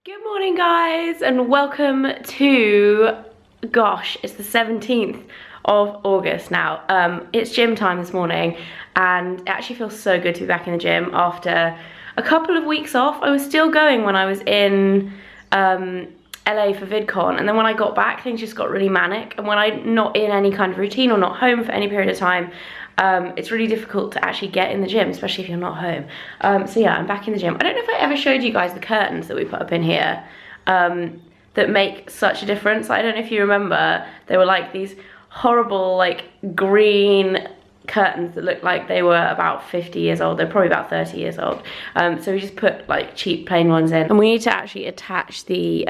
Good morning guys and welcome to, gosh, it's the 17th of August now. It's gym time this morning and it actually feels so good to be back in the gym after a couple of weeks off. I was still going when I was in LA for VidCon, and then when I got back things just got really manic, and when I'm not in any kind of routine or not home for any period of time, it's really difficult to actually get in the gym, especially if you're not home. So yeah, I'm back in the gym. I don't know if I ever showed you guys the curtains that we put up in here that make such a difference. I don't know if you remember, they were like these horrible like green curtains that looked like they were about 50 years old. They're probably about 30 years old. So we just put like cheap plain ones in, and we need to actually attach the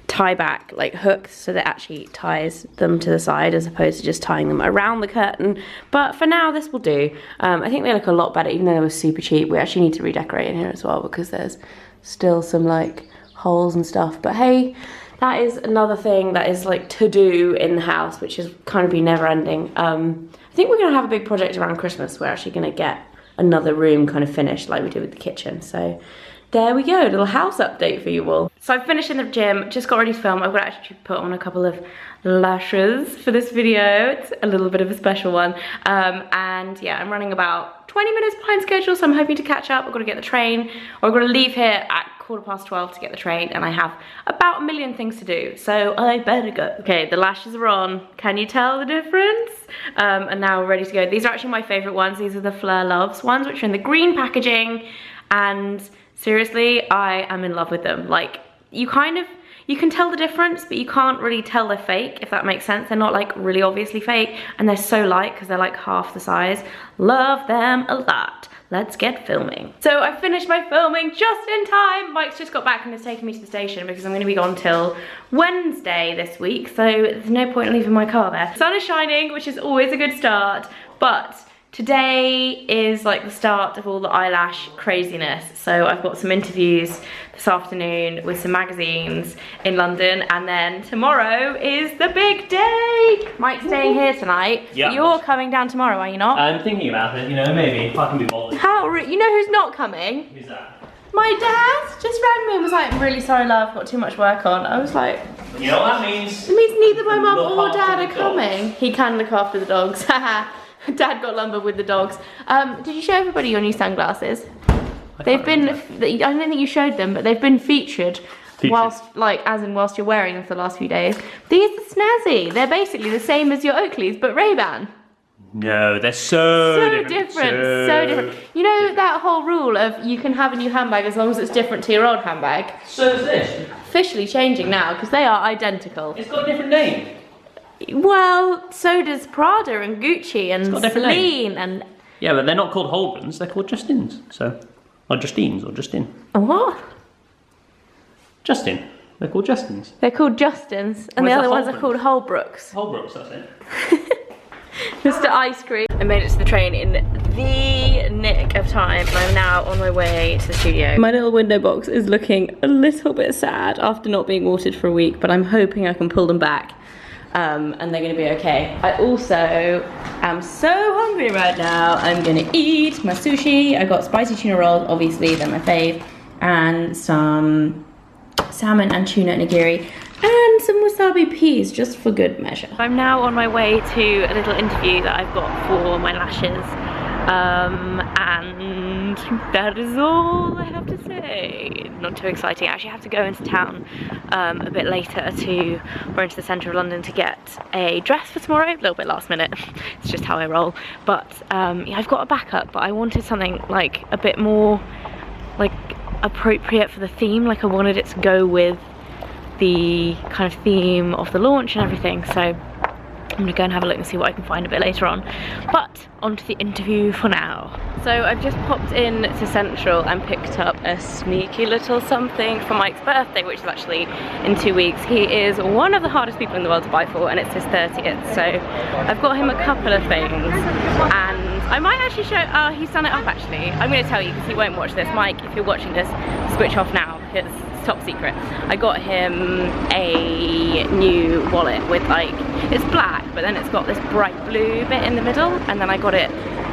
tie back like hooks so that actually ties them to the side as opposed to just tying them around the curtain. But for now this will do. I think they look a lot better even though they were super cheap. We actually need to redecorate in here as well because there's still some like holes and stuff, but hey, that is another thing that is like to do in the house, which is kind of be never ending. I think we're gonna have a big project around Christmas. We're actually gonna get another room kind of finished like we did with the kitchen. So there we go, a little house update for you all. So I've finished in the gym, just got ready to film. I've got to actually put on a couple of lashes for this video. It's a little bit of a special one. And yeah, I'm running about 20 minutes behind schedule, so I'm hoping to catch up. I've got to get the train, or I've got to leave here at 12:15 to get the train, and I have about a million things to do, so I better go. Okay, the lashes are on. Can you tell the difference? And now we're ready to go. These are actually my favorite ones. These are the FleurDeVlog ones, which are in the green packaging, and seriously, I am in love with them. Like, you can tell the difference, but you can't really tell they're fake, if that makes sense. They're not like really obviously fake, and they're so light because they're like half the size. Love them a lot. Let's get filming. So I finished my filming just in time. Mike's just got back and is taking me to the station because I'm gonna be gone till Wednesday this week, so there's no point in leaving my car there. Sun is shining, which is always a good start, but today is like the start of all the eyelash craziness. So I've got some interviews this afternoon with some magazines in London, and then tomorrow is the big day. Mike's staying here tonight. Yeah. You're coming down tomorrow, are you not? I'm thinking about it, you know, maybe, if I can be bothered. You know who's not coming? Who's that? My dad just rang me and was like, I'm really sorry love, I've got too much work on. I was like, you know what that means? It means neither my mum or dad are coming. He can look after the dogs. Dad got lumber with the dogs. Did you show everybody your new sunglasses? They've been, I don't think you showed them, but they've been featured whilst, like, as in whilst you're wearing them for the last few days. These are snazzy. They're basically the same as your Oakleys, but Ray-Ban. No, they're so different. So different. You know that whole rule of you can have a new handbag as long as it's different to your old handbag? So is this. Officially changing now, because they are identical. It's got a different name. Well, so does Prada and Gucci and Celine and... Yeah, but they're not called Holden's, they're called Justin's. So, or Justine's, or Justin. What? Justin. They're called Justin's. They're called Justin's, and the other ones are called Holbrooks. Holbrooks, that's it. Mr. Ice Cream. I made it to the train in the nick of time, and I'm now on my way to the studio. My little window box is looking a little bit sad after not being watered for a week, but I'm hoping I can pull them back. And they're gonna be okay. I also am so hungry right now. I'm gonna eat my sushi. I got spicy tuna rolls, obviously, they're my fave, and some salmon and tuna nigiri, and some wasabi peas, just for good measure. I'm now on my way to a little interview that I've got for my lashes, and that is all I have to say. Not too exciting. I actually have to go into town a bit later or into the centre of London to get a dress for tomorrow. A little bit last minute, it's just how I roll. But yeah, I've got a backup, but I wanted something like a bit more like appropriate for the theme. Like I wanted it to go with the kind of theme of the launch and everything. So I'm gonna go and have a look and see what I can find a bit later on. But on to the interview for now. So I've just popped in to Central and picked up a sneaky little something for Mike's birthday, which is actually in 2 weeks. He is one of the hardest people in the world to buy for, and it's his 30th. So I've got him a couple of things, and I might actually show, oh, he's done it up actually. I'm gonna tell you because he won't watch this. Mike, if you're watching this, switch off now because it's top secret. I got him a new wallet with like, it's black, but then it's got this bright blue bit in the middle, and then I got it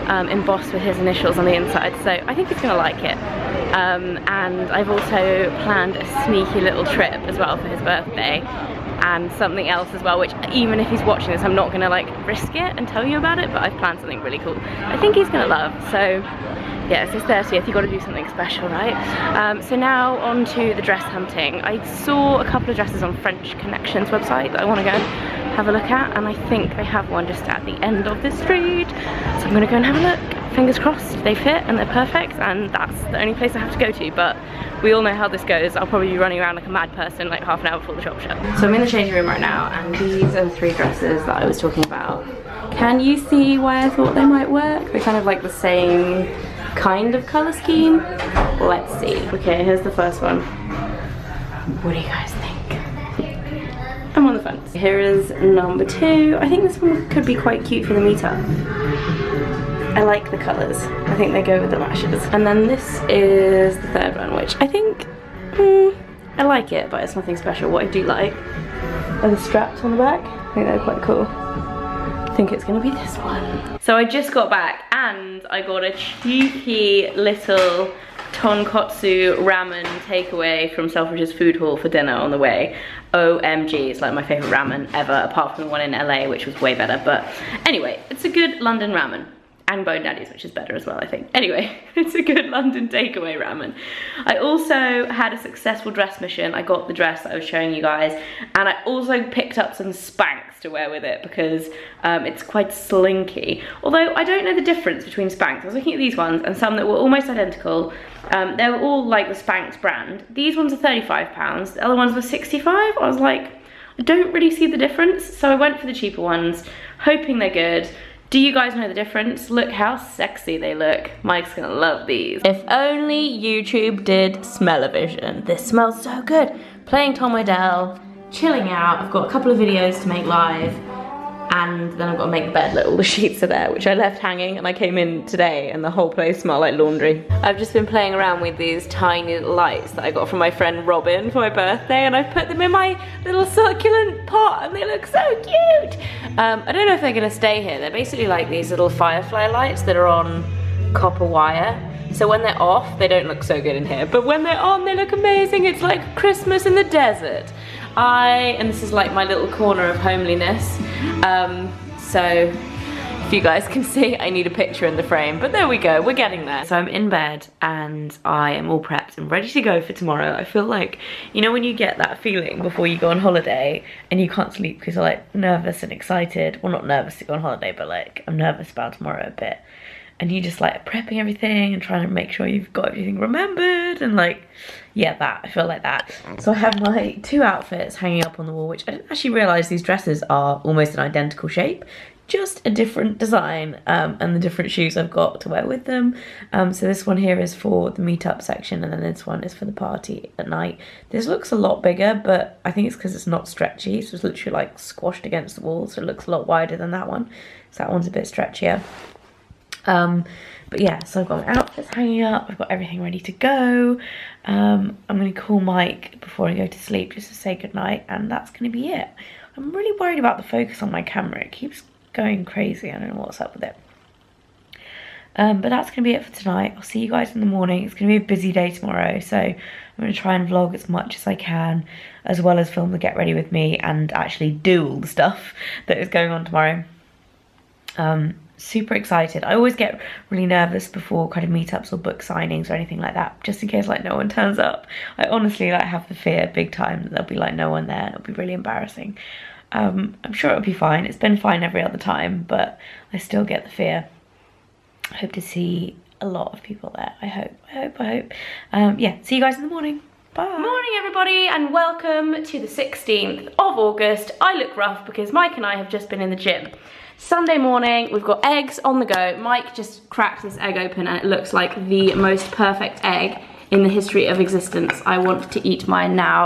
embossed with his initials on the inside, so I think he's gonna like it. And I've also planned a sneaky little trip as well for his birthday, and something else as well, which even if he's watching this, I'm not gonna like risk it and tell you about it, but I've planned something really cool I think he's gonna love. So yeah, it's his 30th, you gotta do something special, right? So now on to the dress hunting. I saw a couple of dresses on French Connections website that I wanna go and have a look at, and I think they have one just at the end of the street. So I'm gonna go and have a look. Fingers crossed they fit and they're perfect, and that's the only place I have to go to, but we all know how this goes. I'll probably be running around like a mad person like half an hour before the shop shut. So I'm in the changing room right now, and these are the 3 dresses that I was talking about. Can you see why I thought they might work? They're kind of like the same kind of colour scheme. Let's see. Okay, here's the first one. What do you guys think? I'm on the fence. Here is number 2. I think this one could be quite cute for the meetup. I like the colours. I think they go with the lashes. And then this is the 3rd one, which I think, I like it, but it's nothing special. What I do like are the straps on the back. I think they're quite cool. I think it's gonna be this one. So I just got back and I got a cheeky little tonkotsu ramen takeaway from Selfridge's food hall for dinner on the way. OMG, it's like my favourite ramen ever, apart from the one in LA, which was way better. But anyway, it's a good London ramen. And Bone Daddy's, which is better as well, I think. Anyway, it's a good London takeaway ramen. I also had a successful dress mission. I got the dress that I was showing you guys, and I also picked up some Spanx to wear with it because it's quite slinky. Although I don't know the difference between Spanx. I was looking at these ones and some that were almost identical. They were all like the Spanx brand. These ones are £35, the other ones were 65. I was like, I don't really see the difference, so I went for the cheaper ones, hoping they're good. Do you guys know the difference? Look how sexy they look. Mike's gonna love these. If only YouTube did smell-o-vision. This smells so good. Playing Tom Odell, chilling out. I've got a couple of videos to make live, and then I've got to make the bed. Look, all the sheets are there, which I left hanging, and I came in today and the whole place smelled like laundry. I've just been playing around with these tiny little lights that I got from my friend Robin for my birthday, and I've put them in my little succulent pot and they look so cute. I don't know if they're gonna stay here. They're basically like these little firefly lights that are on copper wire. So when they're off, they don't look so good in here, but when they're on, they look amazing. It's like Christmas in the desert. And this is like my little corner of homeliness. So if you guys can see, I need a picture in the frame, but there we go, we're getting there. So I'm in bed and I am all prepped and ready to go for tomorrow. I feel like, you know when you get that feeling before you go on holiday and you can't sleep because you're like nervous and excited. Well, not nervous to go on holiday, but like I'm nervous about tomorrow a bit. And you just like prepping everything and trying to make sure you've got everything remembered, and like, yeah, that, I feel like that. So I have my 2 outfits hanging up on the wall, which I didn't actually realise these dresses are almost an identical shape, just a different design, and the different shoes I've got to wear with them. So this one here is for the meetup section, and then this one is for the party at night. This looks a lot bigger, but I think it's because it's not stretchy, so it's literally like squashed against the wall, so it looks a lot wider than that one. So that one's a bit stretchier. But yeah, so I've got my outfits hanging up, I've got everything ready to go. I'm gonna call Mike before I go to sleep just to say goodnight, and that's gonna be it. I'm really worried about the focus on my camera. It keeps going crazy, I don't know what's up with it. But that's gonna be it for tonight. I'll see you guys in the morning. It's gonna be a busy day tomorrow, so I'm gonna try and vlog as much as I can, as well as film the get ready with me and actually do all the stuff that is going on tomorrow. Super excited. I always get really nervous before kind of meetups or book signings or anything like that, just in case like no one turns up. I honestly like have the fear big time that there'll be like no one there and it'll be really embarrassing. I'm sure it'll be fine. It's been fine every other time, but I still get the fear. I hope to see a lot of people there. I hope. Yeah, see you guys in the morning. Bye. Morning everybody, and welcome to the 16th of August. I look rough because Mike and I have just been in the gym. Sunday morning, we've got eggs on the go. Mike just cracked this egg open and it looks like the most perfect egg in the history of existence. I want to eat mine now.